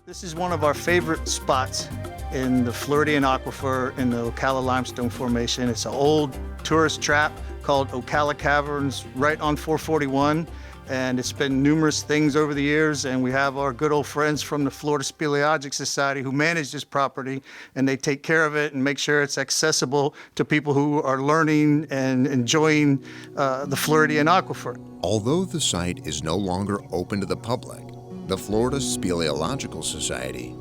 This is one of our favorite spots in the Floridan Aquifer in the Ocala Limestone Formation. It's an old tourist trap called Ocala Caverns right on 441. And it's been numerous things over the years, and we have our good old friends from the Florida Speleologic Society who manage this property, and they take care of it and make sure it's accessible to people who are learning and enjoying the Floridan Aquifer. Although the site is no longer open to the public, the Florida Speleological Society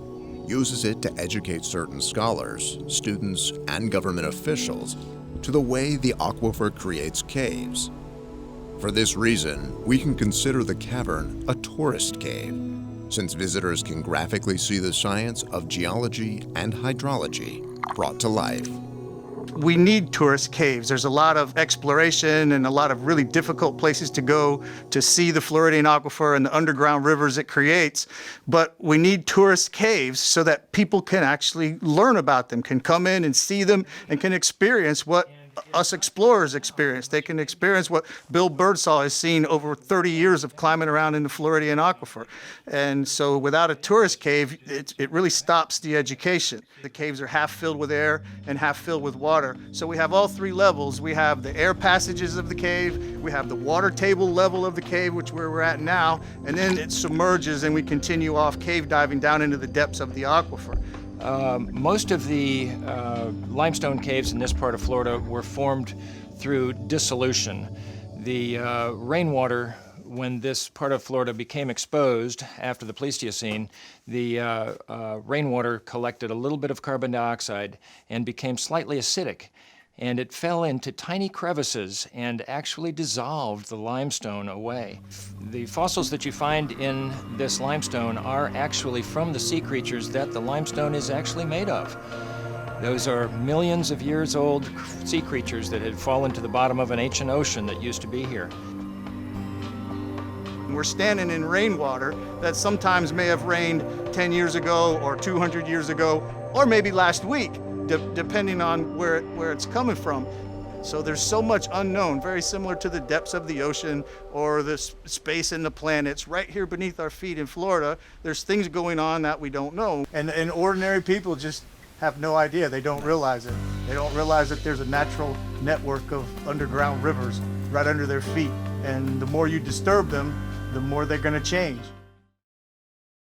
uses it to educate certain scholars, students, and government officials to the way the aquifer creates caves. For this reason, we can consider the cavern a tourist cave, since visitors can graphically see the science of geology and hydrology brought to life. We need tourist caves. There's a lot of exploration and a lot of really difficult places to go to see the Floridan Aquifer and the underground rivers it creates. But we need tourist caves so that people can actually learn about them, can come in and see them, and can experience what us explorers experience. They can experience what Bill Birdsall has seen over 30 years of climbing around in the Floridan Aquifer. And so without a tourist cave, it really stops the education. The caves are half filled with air and half filled with water. So we have all three levels. We have the air passages of the cave, we have the water table level of the cave, which where we're at now, and then it submerges and we continue off cave diving down into the depths of the aquifer. Most of the limestone caves in this part of Florida were formed through dissolution. The rainwater, when this part of Florida became exposed after the Pleistocene, the rainwater collected a little bit of carbon dioxide and became slightly acidic. And it fell into tiny crevices and actually dissolved the limestone away. The fossils that you find in this limestone are actually from the sea creatures that the limestone is actually made of. Those are millions of years old sea creatures that had fallen to the bottom of an ancient ocean that used to be here. We're standing in rainwater that sometimes may have rained 10 years ago or 200 years ago, or maybe last week, depending on where it's coming from. So there's so much unknown, very similar to the depths of the ocean or the space in the planets. Right here beneath our feet in Florida, there's things going on that we don't know. And ordinary people just have no idea. They don't realize it. They don't realize that there's a natural network of underground rivers right under their feet. And the more you disturb them, the more they're going to change.